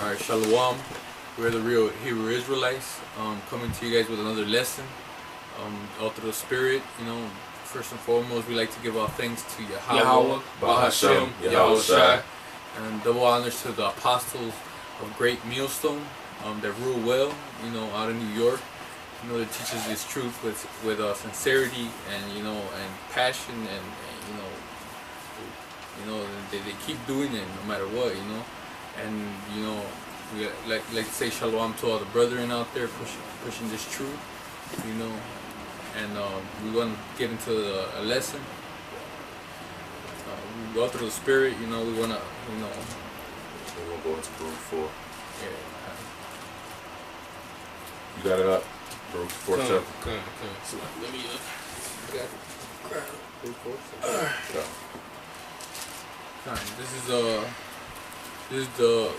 Alright, Shalom. We're the real Hebrew Israelites, coming to you guys with another lesson, all through the Spirit. First and foremost, we like to give our thanks to Yahweh, Bahashem, Yahushai, and double honors to the apostles of Great Millstone that rule well, out in New York. That teaches this truth with sincerity and passion, and they keep doing it no matter what, and we like to say shalom to all the brethren out there pushing this truth, and we want to get into a lesson. We go through the Spirit, we want to, We're gonna go into Baruch 4. Yeah. You got it up? Baruch 4 chapter. Come. So let me grab Baruch 4. This is the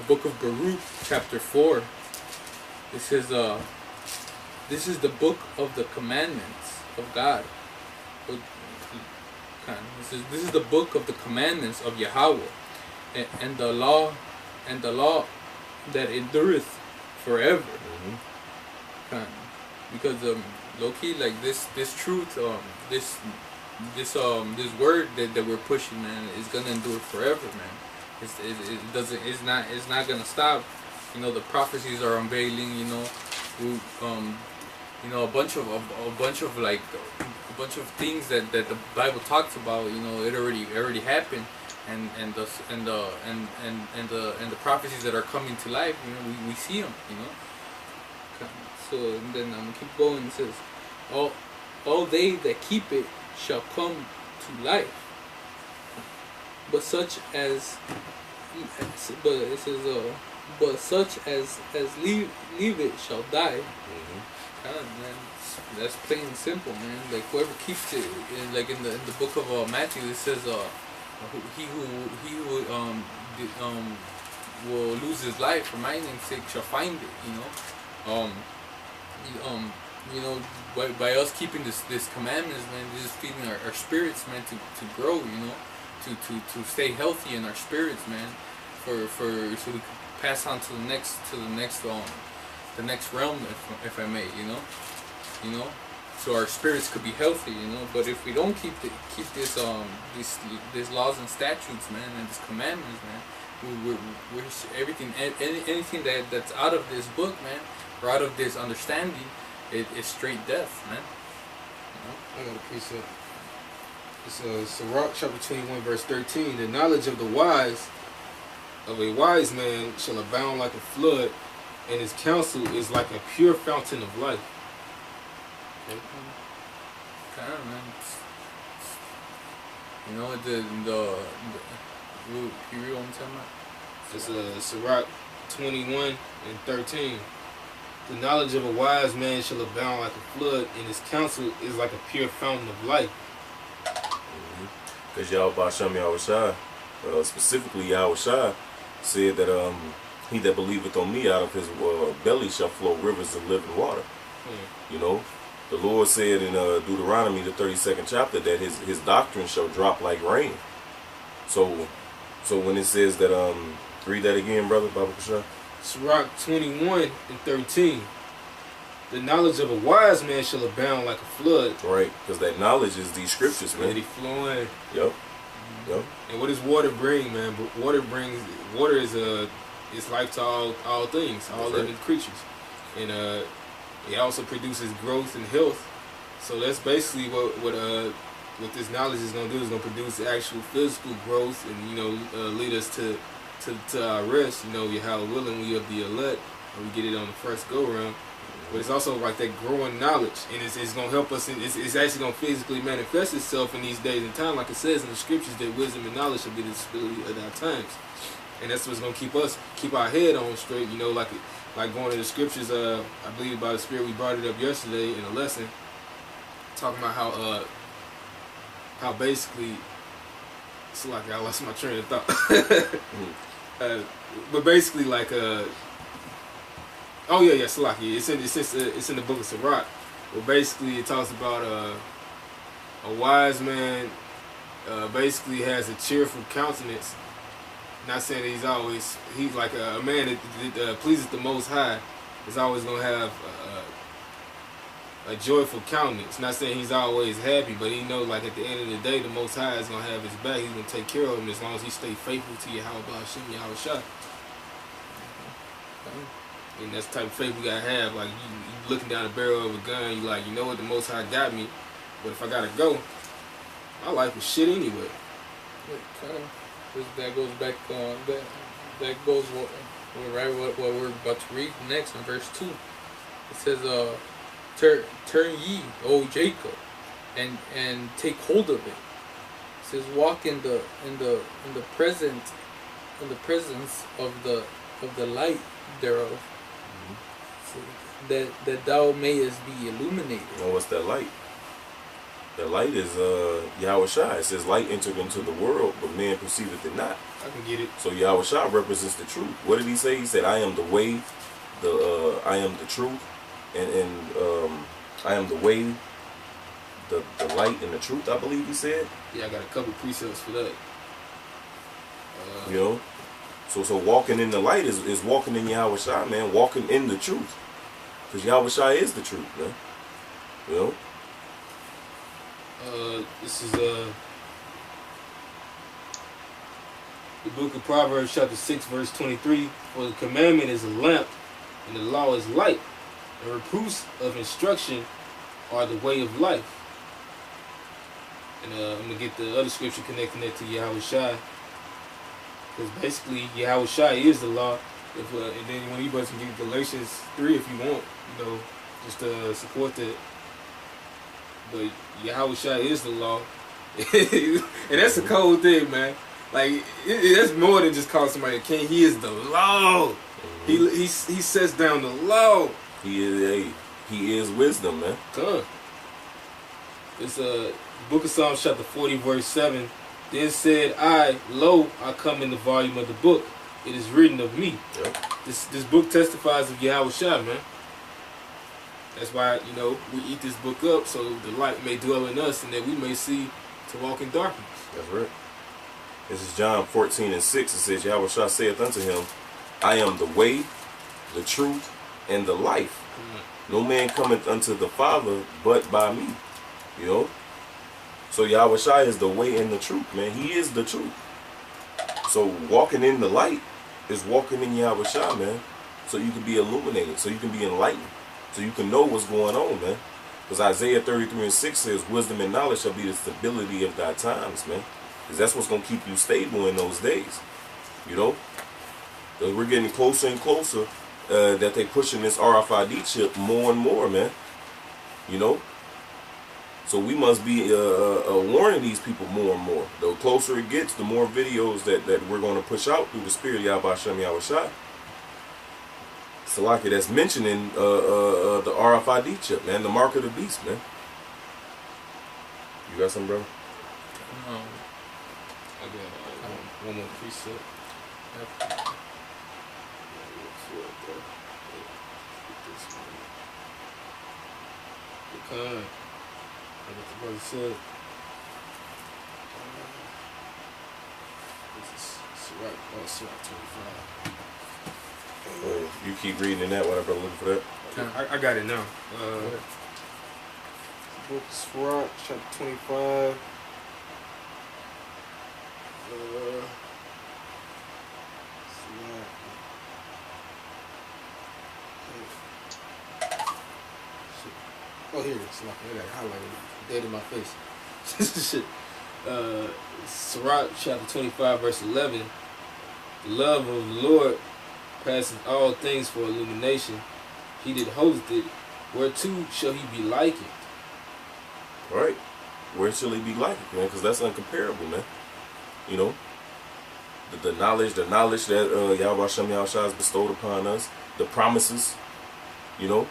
book of Baruch, chapter 4. This is the book of the commandments of God. This is the book of the commandments of Yahweh, and the law that endureth forever. Because low key, like this truth, this word that we're pushing, man, is gonna endure forever, man. It's not gonna stop. The prophecies are unveiling. A bunch of things that the Bible talks about. It already happened, and the prophecies that are coming to life. We see them. So and then I'm gonna keep going. It says, all they that keep it shall come to life, but such as leave it shall die. Man, that's plain and simple, man. Like whoever keeps it, like in the book of Matthew, it says, he who will lose his life for my name's sake shall find it. By us keeping this commandments, man, this is feeding our spirits, man, to grow, to stay healthy in our spirits, man, so we can pass on to the next realm, if I may, so our spirits could be healthy, But if we don't keep these laws and statutes, man, and these commandments, man, we're anything that's out of this book, man, or out of this understanding, it's straight death, man. I got a precept. It's Sirach chapter 21 verse 13. The knowledge of a wise man shall abound like a flood, and his counsel is like a pure fountain of life. Okay, man. Can you read one time? It's Sirach 21 and 13. The knowledge of a wise man shall abound like a flood, and his counsel is like a pure fountain of life. Because Bahashem Yahushai, specifically Yahushai, said that he that believeth on me, out of his belly shall flow rivers of living water. The Lord said in Deuteronomy, the 32nd chapter, that his doctrine shall drop like rain. So when it says that, read that again, brother, Baba Kasha. Sirach 21 and 13. The knowledge of a wise man shall abound like a flood. Right, because that knowledge is these scriptures, man. Steady flowing. Yep. And what does water bring, man? Water is life to all things, all living creatures. And it also produces growth and health. So that's basically what this knowledge is gonna do. Is gonna produce actual physical growth and lead us to our rest. Yahweh willing, we of the elect, and we get it on the first go round. But it's also like that growing knowledge, and it's going to help us. It's actually going to physically manifest itself in these days and time, like it says in the scriptures that wisdom and knowledge shall be the disability of our times, and that's what's going to keep our head on straight. Like going to the scriptures. I believe by the Spirit we brought it up yesterday in a lesson, talking about how basically. It's like I lost my train of thought. But basically, like Salaki. It's in the book of Sirach. But basically, it talks about a wise man basically has a cheerful countenance, not saying that he's like a man that pleases the Most High is always gonna have a joyful countenance. Not saying he's always happy, but he knows like at the end of the day, the Most High is gonna have his back. He's gonna take care of him as long as he stay faithful to Yahweh Hashem Yahushua. And that's the type of faith we gotta have. Like you looking down the barrel of a gun, you like, you know what, the Most High got me, but if I gotta go, my life is shit anyway. That goes back on that goes what we're about to read next in verse 2. It says, turn ye, O Jacob, and take hold of it. It says, walk in the presence of the light thereof, so that thou mayest be illuminated. And what's that light? The light is Yahushua. It says light entered into the world, but man perceiveth it not. I can get it. So Yahushua represents the truth. What did he say? He said, I am the way, I am the truth, and I am the way, the light, and the truth, I believe he said. Yeah, I got a couple precepts for that. You know? So walking in the light is walking in Yahushua, man. Walking in the truth. Because Yahushua is the truth, man. You know? This is the book of Proverbs chapter 6 verse 23. For the commandment is a lamp and the law is light, and reproofs of instruction are the way of life. And I'm going to get the other scripture connecting that to Yahushua, because basically Yahushua is the law. And then when you can get Galatians 3 if you want, you know, just to support that. But Yahushua is the law. And that's a cold thing, man. Like, that's more than just calling somebody a king. He is the law. Mm-hmm. He sets down the law. He is wisdom, man. Come. It's book of Psalms chapter 40 verse 7. Then said I, lo, I come in the volume of the book. It is written of me. Yep. This book testifies of Yahushua, man. That's why, you know, we eat this book up so the light may dwell in us and that we may see to walk in darkness. That's right. This is John 14:6. It says, Yahushua saith unto him, I am the way, the truth, and the life. No man cometh unto the Father but by me. You know? So Yahushua is the way and the truth, man. He is the truth. So walking in the light is walking in Yahushua, man. So you can be illuminated, so you can be enlightened. So you can know what's going on, man. Because Isaiah 33:6 says, wisdom and knowledge shall be the stability of thy times, man. Because that's what's going to keep you stable in those days. You know? Because we're getting closer and closer that they pushing this RFID chip more and more, man. You know? So we must be warning these people more and more. The closer it gets, the more videos that we're going to push out through the spirit of Yahweh Hashem Yahushua. Salaki, that's mentioning the RFID chip, man, the mark of the beast, man. You got something, bro? I got one more precept. Like what the brother said. This is Sirach 25. You keep reading in that while I'm looking for that. I got it now. Book of Sirach, chapter 25. Oh, here it is. I got it highlighted. Dead in my face. Shit. Sirach chapter 25 verse 11. The love of the Lord passeth all things for illumination. He that holdeth it, whereto shall he be likened? Right. Where shall he be likened, man? Because that's uncomparable, man. You know? The knowledge that Yahweh Hashem Yahushua has bestowed upon us. The promises. You know?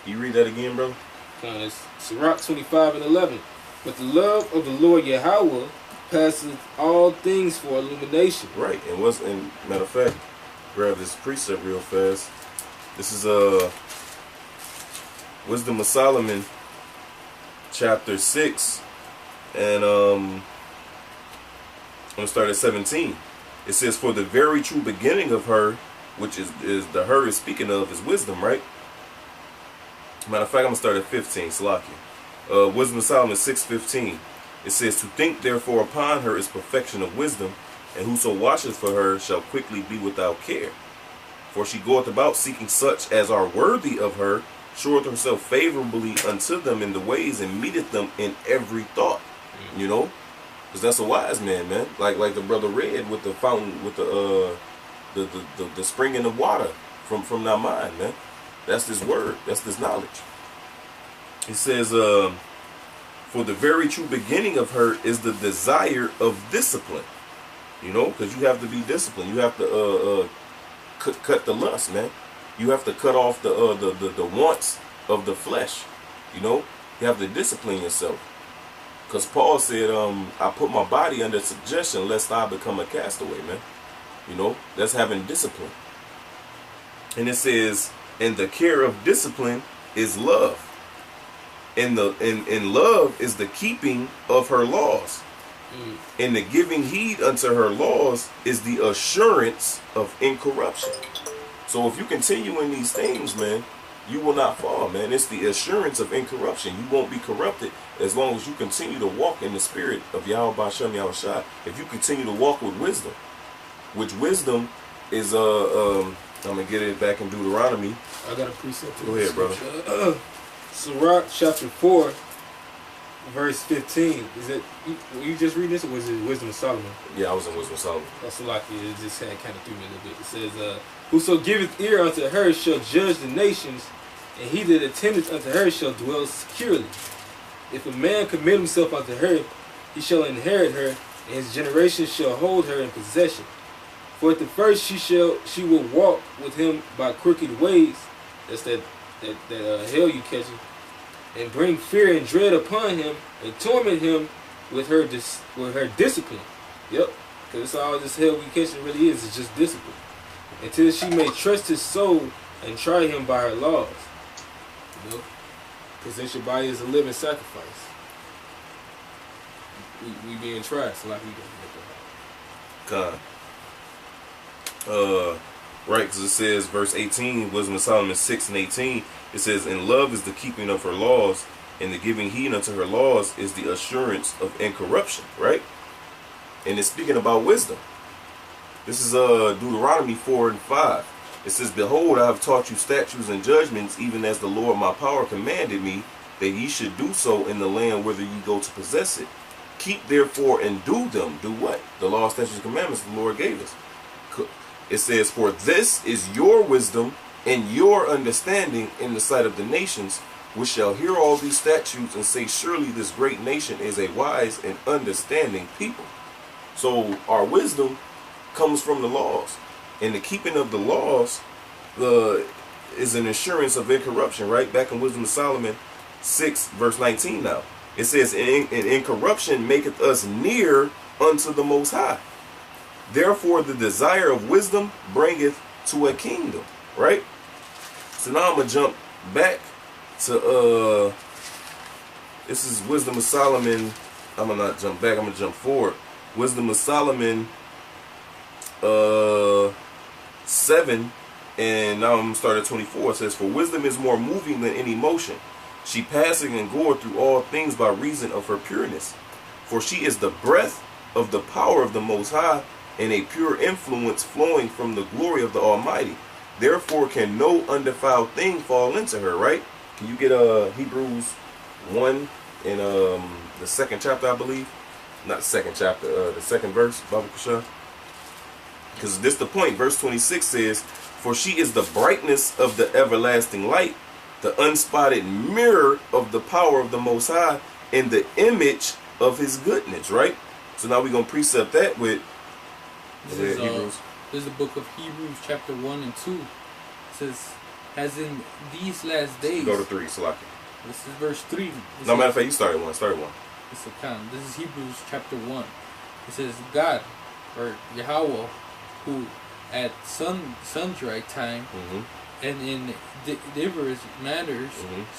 Can you read that again, bro? It's Sirach 25 and 11. But the love of the Lord Yahweh passeth all things for illumination. Right. And matter of fact, grab this precept real fast. This is Wisdom of Solomon, chapter 6, and I'm gonna start at 17. It says, for the very true beginning of her, which is the her is speaking of, is wisdom, right? Matter of fact, I'm going to start at 15, Salakia. Wisdom of Solomon 6:15. It says, to think therefore upon her is perfection of wisdom, and whoso watcheth for her shall quickly be without care. For she goeth about seeking such as are worthy of her, showeth herself favorably unto them in the ways, and meeteth them in every thought. You know? Because that's a wise man, man. Like the brother read with the fountain, with the springing of water from thy mind, man. That's this word. That's this knowledge. It says, for the very true beginning of her is the desire of discipline. You know, because you have to be disciplined. You have to cut the lust, man. You have to cut off the wants of the flesh. You know, you have to discipline yourself. Because Paul said, I put my body under suggestion lest I become a castaway, man. You know, that's having discipline. And it says, and the care of discipline is love. And love is the keeping of her laws. And the giving heed unto her laws is the assurance of incorruption. So if you continue in these things, man, you will not fall, man. It's the assurance of incorruption. You won't be corrupted as long as you continue to walk in the spirit of Yahweh Ba'Shem Yahushua. If you continue to walk with wisdom, which wisdom is I'm gonna get it back in Deuteronomy. I got a precept. Go ahead, brother. Sirach chapter 4, verse 15. Is it you just read this, or was it Wisdom of Solomon? Yeah, I was in Wisdom of Solomon. That's like it just had kind of threw me a little bit. It says, whoso giveth ear unto her shall judge the nations, and he that attendeth unto her shall dwell securely. If a man commit himself unto her, he shall inherit her, and his generation shall hold her in possession. For at the first she will walk with him by crooked ways. That's that hell you catching, and bring fear and dread upon him, and torment him with her discipline. Yep, because that's all this hell we catching really is. It's just discipline. Until she may trust his soul and try him by her laws. You know, present your body as a living sacrifice. We being tried, so like we can God. Right, because it says, verse 18, Wisdom of Solomon 6:18, it says, and love is the keeping of her laws, and the giving heed unto her laws is the assurance of incorruption, right? And it's speaking about wisdom. This is Deuteronomy 4:5. It says, behold, I have taught you statutes and judgments, even as the Lord my power commanded me, that ye should do so in the land whither ye go to possess it. Keep therefore and do them. Do what? The law, statutes, and commandments the Lord gave us. It says, for this is your wisdom and your understanding in the sight of the nations, which shall hear all these statutes and say, surely this great nation is a wise and understanding people. So our wisdom comes from the laws, and the keeping of the laws is an assurance of incorruption, right? Back in Wisdom of Solomon 6 verse 19 now. It says, and incorruption maketh us near unto the Most High. Therefore the desire of wisdom bringeth to a kingdom, right? So now I'm going to jump back to, this is Wisdom of Solomon. I'm going to not jump back, I'm going to jump forward. Wisdom of Solomon 7, and now I'm going to start at 24. It says, for wisdom is more moving than any motion. She passing and goeth through all things by reason of her pureness. For she is the breath of the power of the Most High, and a pure influence flowing from the glory of the Almighty. Therefore can no undefiled thing fall into her, right? Can you get Hebrews 1 in the 2nd chapter, I believe? Not the 2nd chapter, the 2nd verse, Baba Kushan. Because this the point. Verse 26 says, for she is the brightness of the everlasting light, the unspotted mirror of the power of the Most High, and the image of his goodness, right? So now we're going to precept that with This is the book of Hebrews chapter 1 and 2. It says, as in these last days. Go to 3, Salaki. This is verse 3. No, matter of fact, you started 1. Start 1. It's a count. This is Hebrews chapter 1. It says, God, or Yahweh, who at sundry time and in diverse manners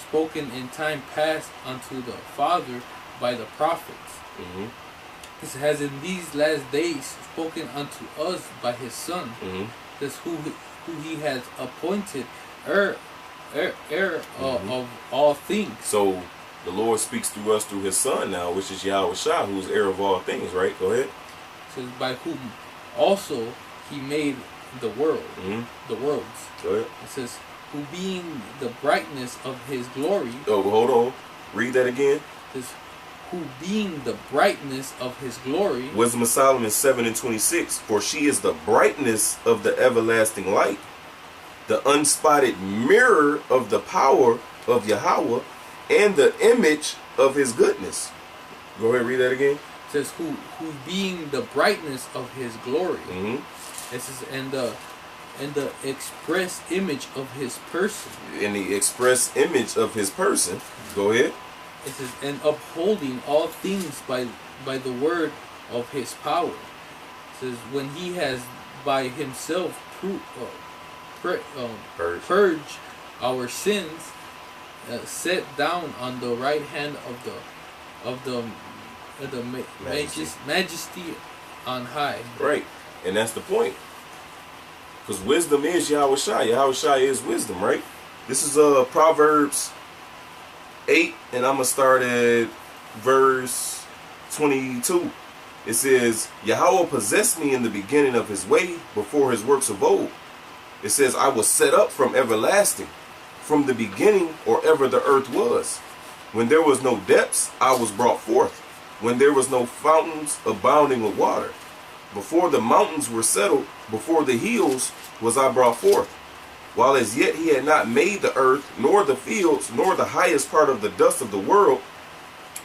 spoken in time past unto the Father by the prophets, This has in these last days spoken unto us by his Son, this who he has appointed heir of all things. So the Lord speaks through us through his Son now, which is Yahweh Shah, who's heir of all things, right? Go ahead. It says, by whom also he made the world, the worlds. Go ahead. It says, who being the brightness of his glory. Oh, hold on. Read that again. It says, who being the brightness of his glory. Wisdom of Solomon 7:26. For she is the brightness of the everlasting light, the unspotted mirror of the power of Yahweh, and the image of his goodness. Go ahead, read that again. It says, who being the brightness of his glory. It says, and the express image of his person. In the express image of his person. Go ahead. It says, and upholding all things by the word of his power. It says, when he has by himself purged our sins, set down on the right hand of the majesty on high. Right, and that's the point. Because wisdom is Yahweh Shai. Yahweh Shai is wisdom, right? This is Proverbs 8, and I'm going to start at verse 22. It says, Yahweh possessed me in the beginning of his way, before his works of old. It says, I was set up from everlasting, from the beginning or ever the earth was. When there was no depths, I was brought forth. When there was no fountains abounding with water. Before the mountains were settled, before the hills was I brought forth. While as yet he had not made the earth, nor the fields, nor the highest part of the dust of the world,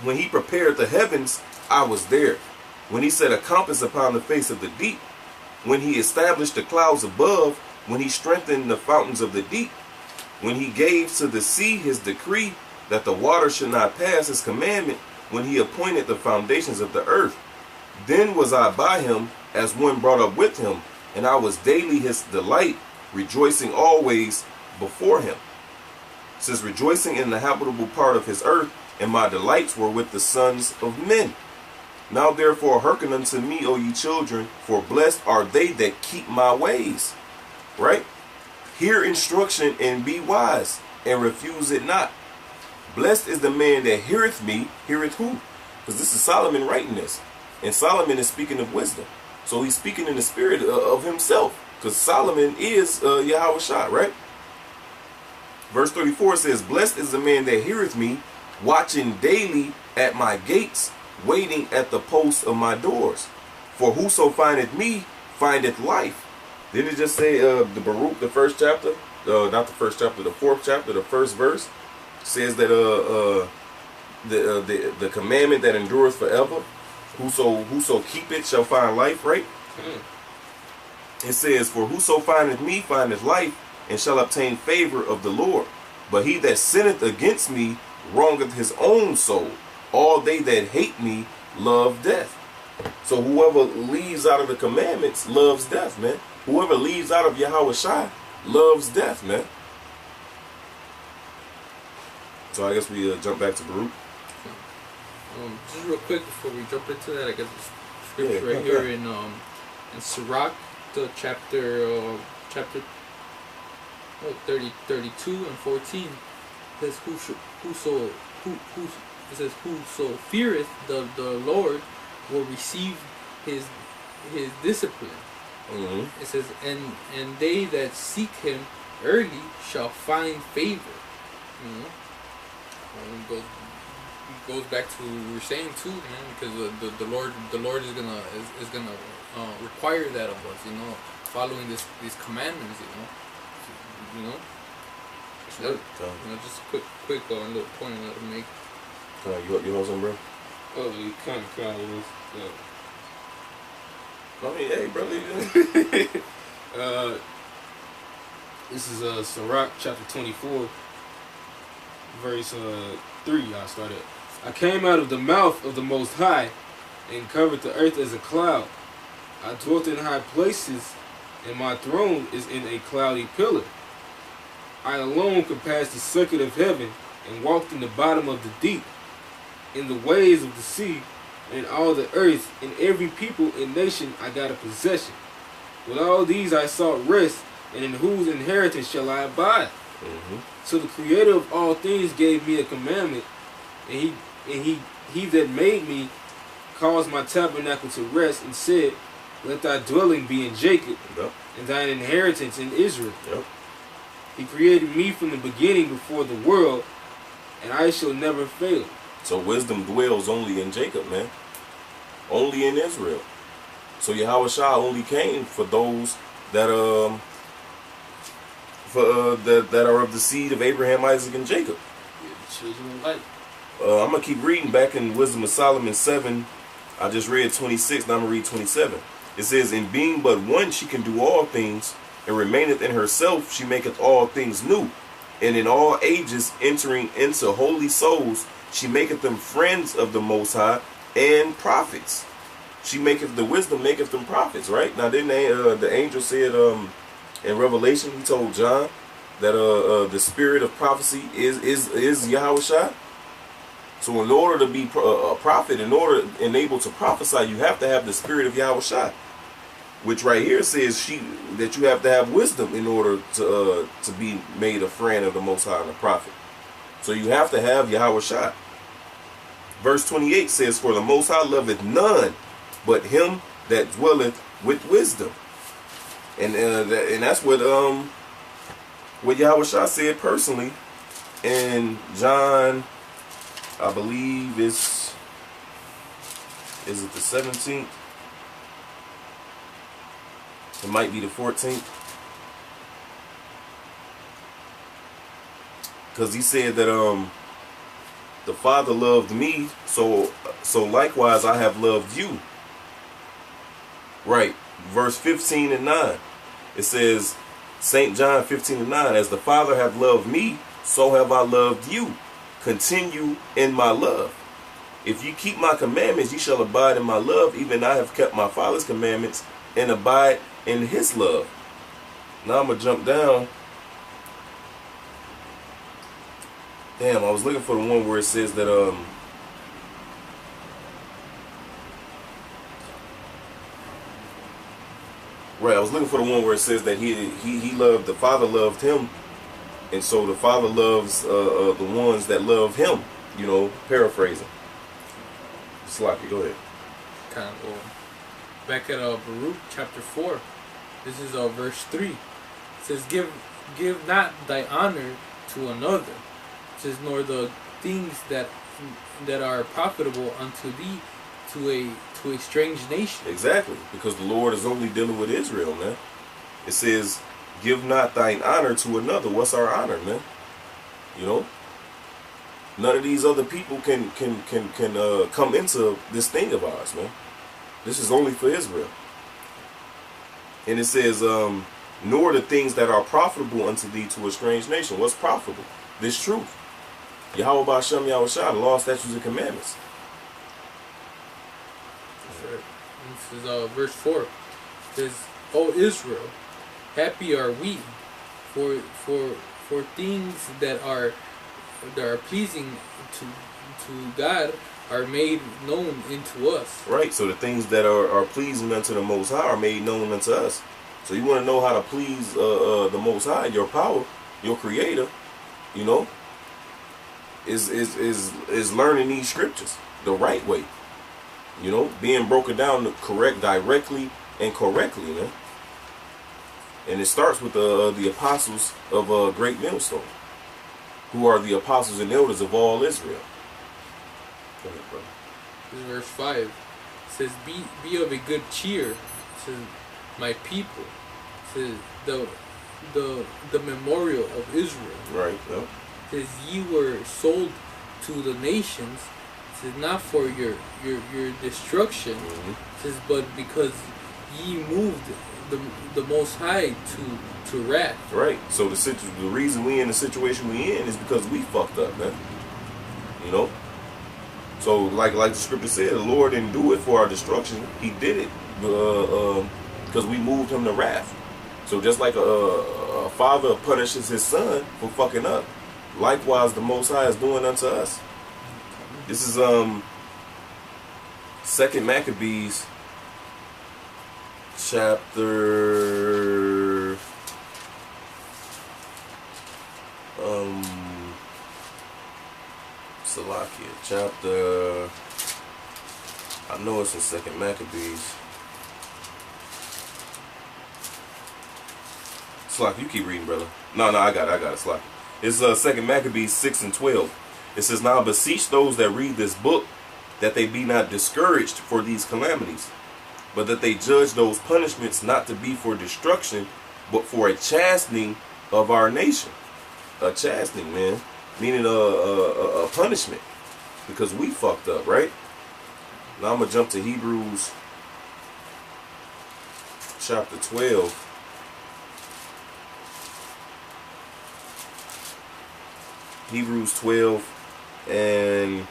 when he prepared the heavens, I was there. When he set a compass upon the face of the deep, when he established the clouds above, when he strengthened the fountains of the deep, when he gave to the sea his decree, that the water should not pass his commandment, when he appointed the foundations of the earth. Then was I by him as one brought up with him, and I was daily his delight, rejoicing always before him. It says, rejoicing in the habitable part of his earth, and my delights were with the sons of men. Now therefore hearken unto me, O ye children, for blessed are they that keep my ways. Right? Hear instruction and be wise, and refuse it not. Blessed is the man that heareth me. Heareth who? Because this is Solomon writing this. And Solomon is speaking of wisdom. So he's speaking in the spirit of himself. Because Solomon is Yahweh Shai, right? Verse 34 says, blessed is the man that heareth me, watching daily at my gates, waiting at the posts of my doors. For whoso findeth me, findeth life. Didn't it just say the Baruch, the first chapter? Not the first chapter, the fourth chapter, the first verse says that the commandment that endureth forever, whoso keep it shall find life, right? It says, for whoso findeth me findeth life, and shall obtain favor of the Lord. But he that sinneth against me wrongeth his own soul. All they that hate me love death. So whoever leaves out of the commandments loves death, man. Whoever leaves out of Yahweh Shai loves death, man. So I guess we jump back to Baruch. Just real quick before we jump into that, I got the scripture right here in Sirach, the chapter 32 and 14. It says, whoso feareth the Lord will receive his discipline. It says, and they that seek him early shall find favor. It goes back to what we were saying too, man, because the Lord is gonna require that of us, following these commandments, just a quick little point I want to make. You know something, bro? Oh, you kind of was. I mean, hey, brother. This is Sirach chapter 24, verse 3. I started. I came out of the mouth of the Most High, and covered the earth as a cloud. I dwelt in high places, and my throne is in a cloudy pillar. I alone compassed the circuit of heaven, and walked in the bottom of the deep. In the ways of the sea, and all the earth, and every people and nation I got a possession. With all these I sought rest, and in whose inheritance shall I abide? So the Creator of all things gave me a commandment, and he that made me caused my tabernacle to rest, and said, let thy dwelling be in Jacob, and thine inheritance in Israel. He created me from the beginning before the world, and I shall never fail. So wisdom dwells only in Jacob, man. Only in Israel. So Yahweh Shah only came for those that that are of the seed of Abraham, Isaac, and Jacob. Children of light. I'm gonna keep reading back in Wisdom of Solomon 7. I just read 26. Now I'm gonna read 27. It says, in being but one, she can do all things, and remaineth in herself, she maketh all things new. And in all ages, entering into holy souls, she maketh them friends of the Most High and prophets. She maketh the wisdom, maketh them prophets, right? Now, then the angel said in Revelation, he told John that the spirit of prophecy is Yahweh Shai. So in order to be a prophet, in order and able to prophesy, you have to have the spirit of Yahweh Shai. Which right here says that you have to have wisdom in order to be made a friend of the Most High and a prophet. So you have to have Yahweh Shai. Verse 28 says, for the Most High loveth none but him that dwelleth with wisdom. And that's what Yahweh Shai said personally in John, I believe is it the 17th? It might be the 14th. Because he said that the Father loved me, so likewise I have loved you. Right. Verse 15 and 9. It says, St. John 15 and 9, as the Father hath loved me, so have I loved you. Continue in my love. If you keep my commandments, you shall abide in my love, even I have kept my Father's commandments and abide in his love. Now I'm going to jump down. Damn, I was looking for the one where it says that right, I was looking for the one where it says that he loved, the Father loved him, and so the Father loves the ones that love him, you know, paraphrasing. Sloppy, go ahead. Kind of back at Baruch chapter 4. This is verse 3. It says, Give not thy honor to another. It says, nor the things that are profitable unto thee to a strange nation. Exactly, because the Lord is only dealing with Israel, man. It says, give not thine honor to another. What's our honor, man? You know? None of these other people can come into this thing of ours, man. This is only for Israel. And it says, nor the things that are profitable unto thee to a strange nation. What's profitable? This truth. Yahweh Ba'Shem Yahweh Shai, the law, statutes, and commandments. This is verse 4. It says, O Israel, happy are we for things that are pleasing to God are made known unto us. Right, so the things that are pleasing unto the Most High are made known unto us. So you want to know how to please the Most High, your power, your Creator, you know, is learning these scriptures the right way. You know, being broken down directly and correctly, man. And it starts with the apostles of Great Millstone, who are the apostles and elders of all Israel. Go ahead, brother. This is verse 5. It says, Be of a good cheer. It says, my people. It says, the memorial of Israel. Right. Yep. It says, ye were sold to the nations. It says, not for your destruction. Mm-hmm. It says, but because ye moved the Most High to wrath. Right. So the reason we in the situation we in is because we fucked up, man. You know. So like the scripture said, the Lord didn't do it for our destruction. He did it because we moved him to wrath. So just like a father punishes his son for fucking up, likewise the Most High is doing unto us. This is 2 Maccabees chapter Salakia chapter, I know it's in 2 Maccabees. Salakia, you keep reading, brother. No, I got it, Salakia. It's 2 Maccabees 6 and 12. It says, "Now beseech those that read this book, that they be not discouraged for these calamities, but that they judge those punishments not to be for destruction, but for a chastening of our nation." A chastening, man, meaning a punishment, because we fucked up, right? Now I'm gonna jump to Hebrews chapter 12. Hebrews 12, and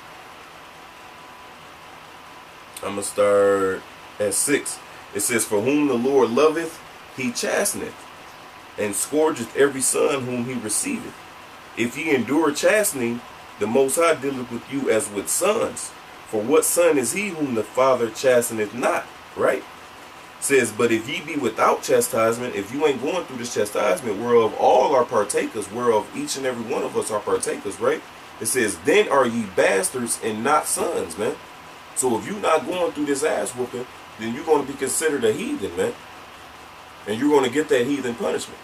I'm going to start at 6. It says, "For whom the Lord loveth, he chasteneth, and scourgeth every son whom he receiveth. If ye endure chastening, the Most High dealeth with you as with sons. For what son is he whom the Father chasteneth not?" Right? It says, "But if ye be without chastisement," if you ain't going through this chastisement, whereof all are partakers, whereof each and every one of us are partakers, right? It says, "Then are ye bastards and not sons," man. So if you're not going through this ass whooping, then you're going to be considered a heathen, man. And you're going to get that heathen punishment.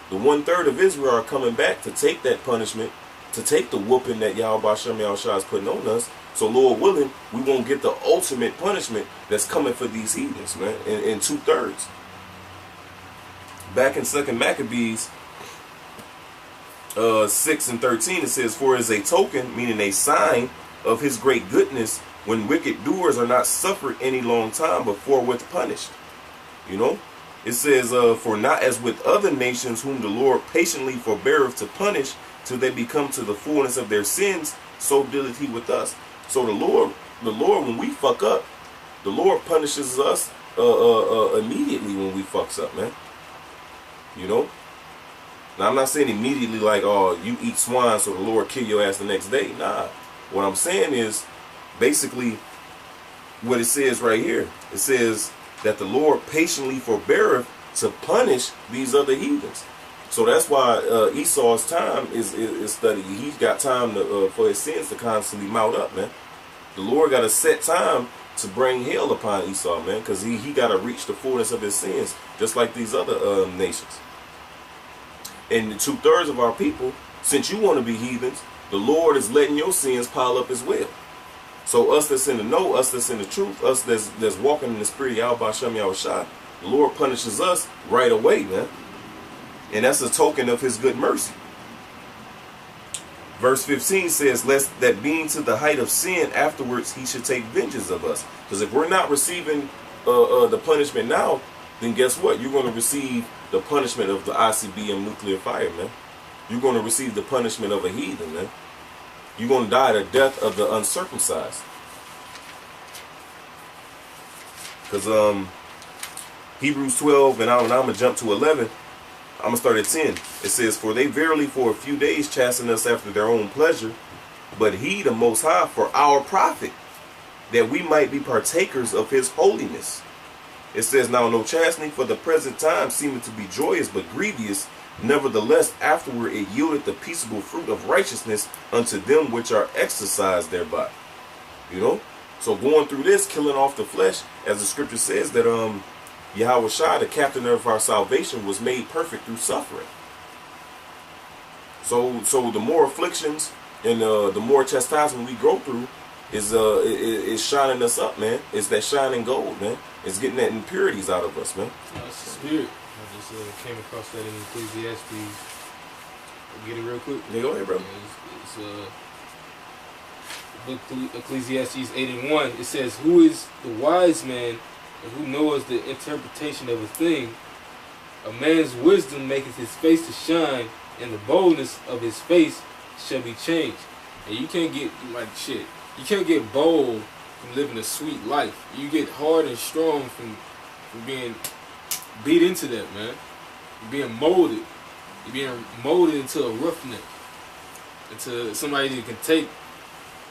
The 1/3 of Israel are coming back to take that punishment, to take the whooping that Yahweh Shem Yahushua is putting on us. So Lord willing, we won't get the ultimate punishment that's coming for these heathens, man, in 2/3. Back in 2 Maccabees 6 and 13, it says, "For as a token," meaning a sign of his great goodness, when wicked doers are not suffered any long time, but forthwith punished. You know? It says, "For not as with other nations whom the Lord patiently forbeareth to punish, till they become to the fullness of their sins, so dealeth he with us." So the Lord, when we fuck up, the Lord punishes us immediately when we fucks up, man. You know? Now I'm not saying immediately like, "Oh, you eat swine, so the Lord kill your ass the next day." Nah. What I'm saying is, basically, what it says right here. It says that the Lord patiently forbeareth to punish these other heathens. So that's why Esau's time is study. He's got time to, for his sins to constantly mount up, man. The Lord got a set time to bring hell upon Esau, man, because he got to reach the fullness of his sins, just like these other nations. And the 2/3 of our people, since you want to be heathens, the Lord is letting your sins pile up as well. So us that's in the know, us that's in the truth, us that's walking in the spirit of Yahweh Shem Yahushua, the Lord punishes us right away, man. And that's a token of his good mercy. Verse 15 says, "Lest that being to the height of sin, afterwards he should take vengeance of us." Because if we're not receiving the punishment now, then guess what? You're going to receive the punishment of the ICBM nuclear fire, man. You're going to receive the punishment of a heathen, man. You're going to die the death of the uncircumcised. Because Hebrews 12, and I'm going to jump to 11. I'm going to start at 10. It says, "For they verily for a few days chasten us after their own pleasure, but he, the Most High, for our profit, that we might be partakers of his holiness." It says, "Now no chastening for the present time seemeth to be joyous, but grievous. Nevertheless, afterward it yieldeth the peaceable fruit of righteousness unto them which are exercised thereby." You know? So going through this, killing off the flesh, as the scripture says that Yahweh Shai, the captain of our salvation, was made perfect through suffering. So the more afflictions and the more chastisement we go through is shining us up, man. It's that shining gold, man. It's getting that impurities out of us, man. That's the spirit. I just came across that in Ecclesiastes. Get it real quick. Yeah, go ahead, bro. Book Ecclesiastes 8 and 1. It says, "Who is the wise man, and who knoweth the interpretation of a thing? A man's wisdom maketh his face to shine, and the boldness of his face shall be changed." And you can't get like shit. You can't get bold from living a sweet life. You get hard and strong from being beat into that, man. You're being molded. You're being molded into a roughneck, into somebody that can take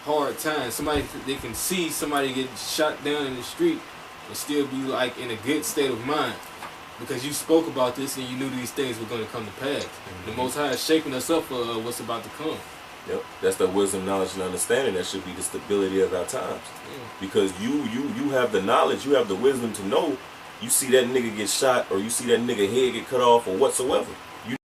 hard times. Somebody, they can see somebody get shot down in the street and still be like in a good state of mind because you spoke about this and you knew these things were going to come to pass. The Most High is shaping us up for what's about to come. Yep, that's the wisdom, knowledge, and understanding that should be the stability of our times. Because you have the knowledge, you have the wisdom to know. You see that nigga get shot, or you see that nigga head get cut off, or whatsoever.